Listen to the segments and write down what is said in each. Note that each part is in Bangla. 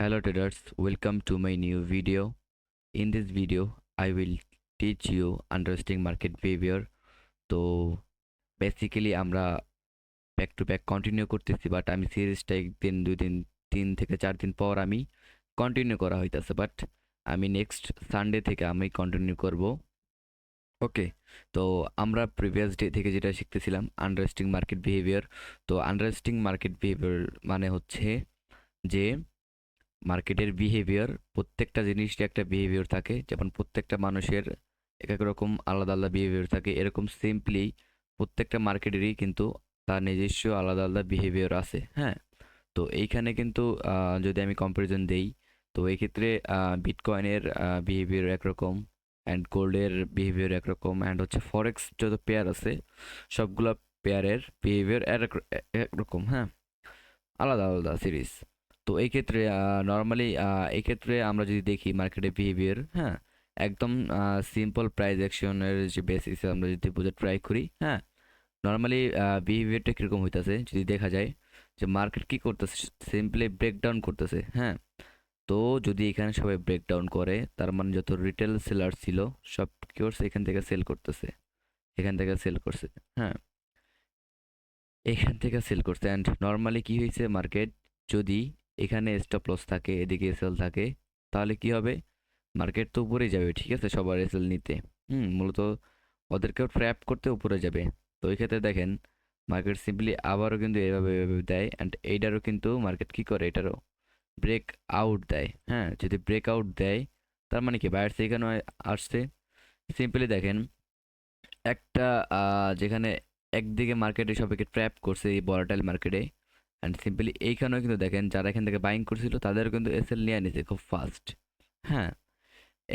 Hello traders, welcome to my new video. In this video, I will teach you understanding market behavior. তো বেসিক্যালি আমরা ব্যাক টু ব্যাক কন্টিনিউ করতেছি, বাট আমি সিরিজটা একদিন দুই দিন 3 থেকে 4 দিন পর আমি কন্টিনিউ করা হইতাছে, বাট আমি নেক্সট সানডে থেকে আমি কন্টিনিউ করব। ওকে, তো আমরা প্রিভিয়াস ডে থেকে যেটা শিখতেছিলাম আন্ডারস্ট্যান্ডিং মার্কেট বিহেভিয়ার। তো আন্ডারস্ট্যান্ডিং মার্কেট বিহেভিয়ার মানে হচ্ছে যে মার্কেটের বিহেভিয়ার, প্রত্যেকটা জিনিসের একটা বিহেভিয়ার থাকে, যেমন প্রত্যেকটা মানুষের এক এক রকম আলাদা আলাদা বিহেভিয়ার থাকে, এরকম সিম্পলি প্রত্যেকটা মার্কেটেরই কিন্তু তার নিজস্ব আলাদা আলাদা বিহেভিয়ার আছে। হ্যাঁ, তো এইখানে কিন্তু যদি আমি কম্পারিজন দেই, তো এই ক্ষেত্রে বিটকয়েনের বিহেভিয়ার একরকম, অ্যান্ড গোল্ডের বিহেভিয়ার একরকম, অ্যান্ড হচ্ছে ফরেক্স যত পেয়ার আছে সবগুলো পেয়ারের বিহেভিয়ার একরকম। হ্যাঁ, আলাদা আলাদা সিরিজ। তো এই ক্ষেত্রে নর্মালি এই ক্ষেত্রে আমরা যদি দেখি মার্কেটের বিহেভিয়ার, হ্যাঁ, একদম সিম্পল প্রাইস অ্যাকশনের যে বেসিসে আমরা যদি বোঝার ট্রাই করি, হ্যাঁ, নর্মালি বিহেভিয়ারটা কীরকম হইতাছে যদি দেখা যায় যে মার্কেট কী করতেছে, সিম্পলি ব্রেকডাউন করতেছে। হ্যাঁ, তো যদি এখানে সবাই ব্রেকডাউন করে, তার মানে যত রিটেল সেলার ছিল সব কী করছে, এখান থেকে সেল করতেছে, এখান থেকে সেল করছে। হ্যাঁ, এখান থেকে সেল করছে, অ্যান্ড নর্মালি কি হয়েছে, মার্কেট যদি এখানে স্টপ লস থাকে, এদিকে এসএল থাকে, তাহলে কি হবে, মার্কেট তো উপরে যাবে, ঠিক আছে, সবার এসএল নিতে। মূলত ওদেরকেও ট্র্যাপ করতে উপরে যাবে। তো এই ক্ষেত্রে দেখেন মার্কেট সিম্পলি আবারও কিন্তু এভাবে এভাবে দেয়, অ্যান্ড এইটারও কিন্তু মার্কেট কি করে, এটারও ব্রেক আউট দেয়। হ্যাঁ, যদি ব্রেক আউট দেয় তার মানে কি বায়ার্স এখানে আসছে। সিম্পলি দেখেন একটা যেখানে একদিকে মার্কেটে সবাইকে ট্র্যাপ করছে এই ভলাটাইল মার্কেটে, অ্যান্ড সিম্পলি এইখানেও কিন্তু দেখেন যারা এখান থেকে বাইং করছিল তাদেরও কিন্তু এসএল নিয়ে নিছে খুব ফাস্ট। হ্যাঁ,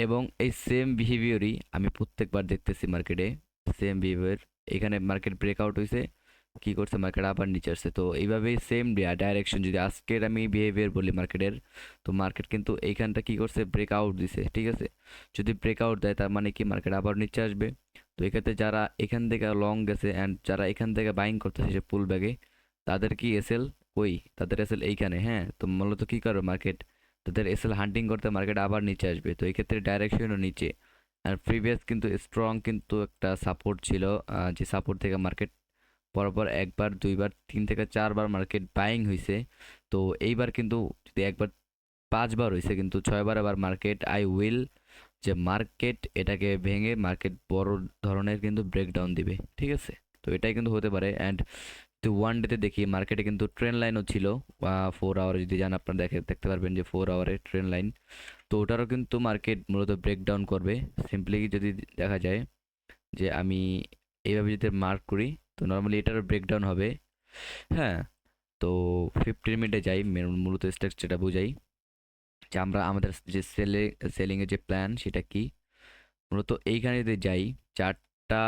এবং এই সেম বিহেভিয়ারই আমি প্রত্যেকবার দেখতেছি মার্কেটে, সেম বিহেভিয়ার। এখানে মার্কেট ব্রেকআউট হয়েছে, কি করছে, মার্কেট আবার নিচে আসছে। তো এইভাবেই সেম ডাইরেকশন, যদি আজকের আমি বিহেভিয়ার বলি মার্কেটের, তো মার্কেট কিন্তু এইখানটা কি করছে, ব্রেকআউট দিছে, ঠিক আছে। যদি ব্রেকআউট দেয় তার মানে কি মার্কেট আবার নিচে আসবে। তো এক্ষেত্রে যারা এখান থেকে লং গেছে অ্যান্ড যারা এখান থেকে বাইং করতেছে সে পুল ব্যাগে, তাদের কি এসএল, ওই তাদের এসএল এইখানে। হ্যাঁ, তো মূলত কি করবে মার্কেট, তাদের এসএল হান্টিং করতে মার্কেট আবার নিচে আসবে। তো এই ক্ষেত্রে ডাইরেকশনও নিচে। আর প্রিভিয়াস কিন্তু স্ট্রং কিন্তু একটা সাপোর্ট ছিল, যে সাপোর্ট থেকে মার্কেট পরপর একবার দুইবার 3 থেকে 4বার মার্কেট বাইং হয়েছে। তো এইবার কিন্তু যদি একবার 5বার হয়েছে, কিন্তু 6বার আবার মার্কেট আই উইল, যে মার্কেট এটাকে ভেঙে মার্কেট বড় ধরনের কিন্তু ব্রেকডাউন দিবে, ঠিক আছে। তো এটাই কিন্তু হতে পারে। অ্যান্ড তো ওয়ান ডেতে দেখি মার্কেটে কিন্তু ট্রেন লাইনও ছিল, 4 আওয়ার যদি যান আপনারা দেখতে পারবেন যে 4 আওয়ারের ট্রেন লাইন। তো ওটারও কিন্তু মার্কেট মূলত ব্রেকডাউন করবে। সিম্পলি যদি দেখা যায় যে আমি এইভাবে যদি মার্ক করি, তো নর্মালি এটারও ব্রেকডাউন হবে। হ্যাঁ, তো 15 মিনিটে যাই, মূলত স্ট্রাকচারটা বোঝাই যে আমরা আমাদের যে সেলিংয়ের যে প্ল্যান সেটা কি। মূলত এইখানে যদি যাই, চারটা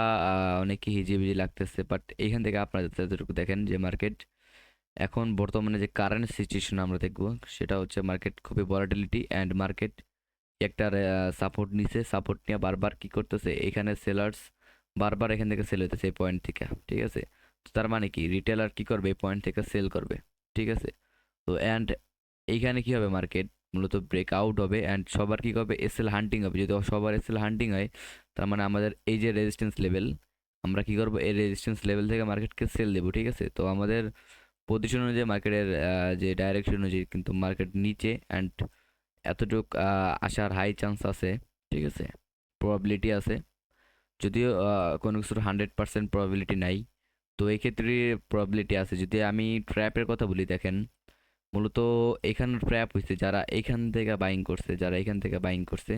অনেকই হিজিবিজি লাগতেছে, বাট এইখান থেকে আপনারা যতটুকু দেখেন যে মার্কেট এখন বর্তমানে যে কারেন্ট সিচুয়েশন আমরা দেখব, সেটা হচ্ছে মার্কেট খুবই ভলাটিলিটি, অ্যান্ড মার্কেট একটা সাপোর্ট নিছে, সাপোর্ট নিয়ে বারবার কি করতেছে, এখানে সেলার্স বারবার এখান থেকে সেল হইতেছে এই পয়েন্ট থেকে, ঠিক আছে। তো তার মানে কি রিটেলার কি করবে, এই পয়েন্ট থেকে সেল করবে, ঠিক আছে। তো অ্যান্ড এইখানে কি হবে, মার্কেট মূলত ব্রেক আউট হবে, অ্যান্ড সবার কি করবে, এসএল হান্টিং হবে। যদি সবার এসএল হান্টিং হয়, তার মানে আমাদের এই যে রেজিস্ট্যান্স লেভেল, আমরা কি করবো, এই রেজিস্ট্যান্স লেভেল থেকে মার্কেটকে সেল দেবো, ঠিক আছে। তো আমাদের পজিশন অনুযায়ী মার্কেটের যে ডাইরেকশন অনুযায়ী কিন্তু মার্কেট নিচে, অ্যান্ড এতটুক আসার হাই চান্স আছে, ঠিক আছে, প্রবাবিলিটি আছে। যদিও কোনো কিছুর 100% প্রবাবিলিটি নাই, তো এই ক্ষেত্রে প্রবাবিলিটি আছে। যদি আমি ট্র্যাপের কথা বলি, দেখেন মূলত এখানে ট্র্যাপ হয়েছে যারা এখান থেকে বাইং করছে, যারা এখান থেকে বাইং করছে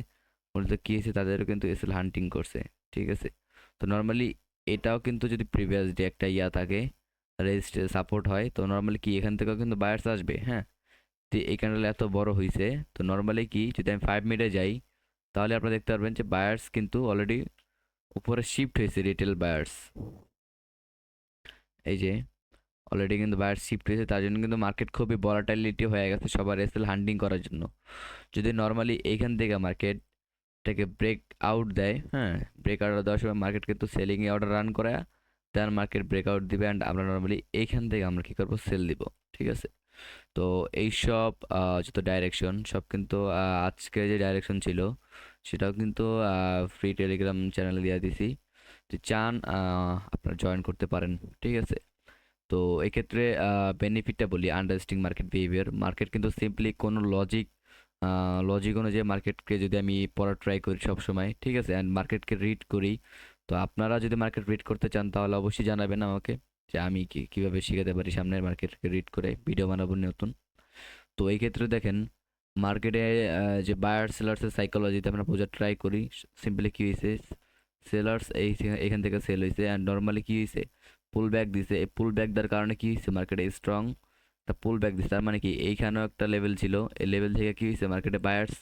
মূলত কী হয়েছে, তাদেরও কিন্তু এসএল হান্টিং করছে, ঠিক আছে। তো নর্মালি এটাও কিন্তু যদি প্রিভিয়াস ডে একটা ইয়া থাকে, রেজিস্ট্রে সাপোর্ট হয়, তো নর্মালি কি এখান থেকেও কিন্তু বায়ার্স আসবে। হ্যাঁ, তো এই ক্যান্ডেল এত বড় হয়েছে, তো নর্মালি কি যদি আমি 5 মিনিটে যাই, তাহলে আপনারা দেখতে পারবেন যে বায়ার্স কিন্তু অলরেডি উপরে শিফট হয়েছে, রিটেল বায়ার্স, এই যে অলরেডি কিন্তু বায়ার শিফট হয়েছে, তার জন্য কিন্তু মার্কেট খুবই ভলাটাইলিটি হয়ে গেছে সবার এসএল হান্টিং করার জন্য। যদি নর্মালি এইখান থেকে মার্কেটটাকে ব্রেক আউট দেয়, হ্যাঁ, ব্রেক আউট দেওয়ার সময় মার্কেট কিন্তু সেলিংয়ে অর্ডার রান করে, দেন মার্কেট ব্রেক আউট দিবে, অ্যান্ড আমরা নর্মালি এইখান থেকে আমরা কী করবো, সেল দিব, ঠিক আছে। তো এইসব যত ডাইরেকশন সব কিন্তু আজকে যে ডাইরেকশন ছিল সেটাও কিন্তু ফ্রি টেলিগ্রাম চ্যানেলে দিয়ে দিছি। যদি চান আপনারা জয়েন করতে পারেন, ঠিক আছে? তো এক্ষেত্রে বেনিফিটটা বলি, আন্ডারস্ট্যান্ডিং মার্কেট বিহেভিয়ার। মার্কেট কিন্তু সিম্পলি কোনো লজিক অনুযায়ী মার্কেটকে যদি আমি পড়ার ট্রাই করি সবসময়, ঠিক আছে, অ্যান্ড মার্কেটকে রিড করি। তো আপনারা যদি মার্কেট রিড করতে চান তাহলে অবশ্যই জানাবেন আমাকে, যে আমি কীভাবে শিখাতে পারি সামনের মার্কেটকে রিড করে ভিডিও বানাবো নতুন। তো এই ক্ষেত্রে দেখেন মার্কেটে যে বায়ার সেলার্সের সাইকোলজিতে আমরা বোঝার ট্রাই করি। সিম্পলি কী হয়েছে, সেলার্স এখান থেকে সেল হয়েছে অ্যান্ড নর্মালি কী হয়েছে, পুল ব্যাক দিছে। এই পুল ব্যাক দেওয়ার কারণে কী হয়েছে, মার্কেটে স্ট্রং একটা পুল ব্যাক দিছে। তার মানে কি এইখানেও একটা লেভেল ছিল, এই লেভেল থেকে কী হয়েছে, মার্কেটে বায়ার্স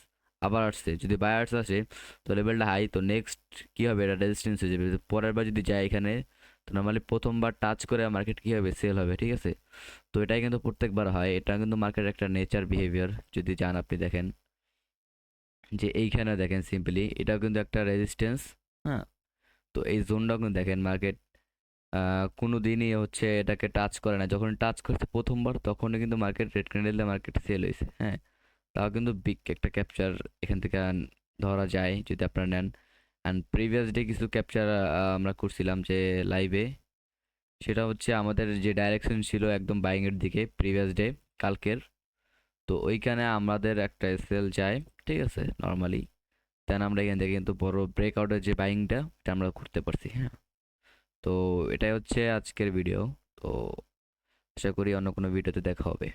আবার আসছে। যদি বায়ার্স আসে তো লেভেলটা হাই, তো নেক্সট কী হবে, এটা রেজিস্ট্যান্স হয়ে যাবে। পরের বার যদি যায় এখানে, তো নর্মালি প্রথমবার টাচ করে মার্কেট কী হবে, সেল হবে, ঠিক আছে? তো এটাই কিন্তু প্রত্যেকবার হয়, এটা কিন্তু মার্কেটের একটা নেচার বিহেভিয়ার। যদি যান আপনি দেখেন যে এইখানে দেখেন সিম্পলি এটাও কিন্তু একটা রেজিস্ট্যান্স। হ্যাঁ, তো এই জোনটাও কিন্তু দেখেন মার্কেট কোনো দিনই হচ্ছে এটাকে টাচ করে না। যখন টাচ করছে প্রথমবার তখনই কিন্তু মার্কেট রেড ক্যান্ডেলে মার্কেট সেল হয়েছে। হ্যাঁ, তাও কিন্তু বিগ একটা ক্যাপচার এখান থেকে ধরা যায় যদি আপনারা নেন। অ্যান্ড প্রিভিয়াস ডে কিছু ক্যাপচার আমরা করছিলাম যে লাইভে, সেটা হচ্ছে আমাদের যে ডাইরেকশন ছিল একদম বাইংয়ের দিকে প্রিভিয়াস ডে কালকের। তো ওইখানে আমাদের একটা সেল যায়, ঠিক আছে, নর্মালি। দেন আমরা এখান থেকে কিন্তু বড় ব্রেকআউটের যে বাইংটা এটা আমরা করতে পারছি। হ্যাঁ, তো এটাই হচ্ছে আজকের ভিডিও। তো আশা করি অন্য কোনো ভিডিওতে দেখা হবে।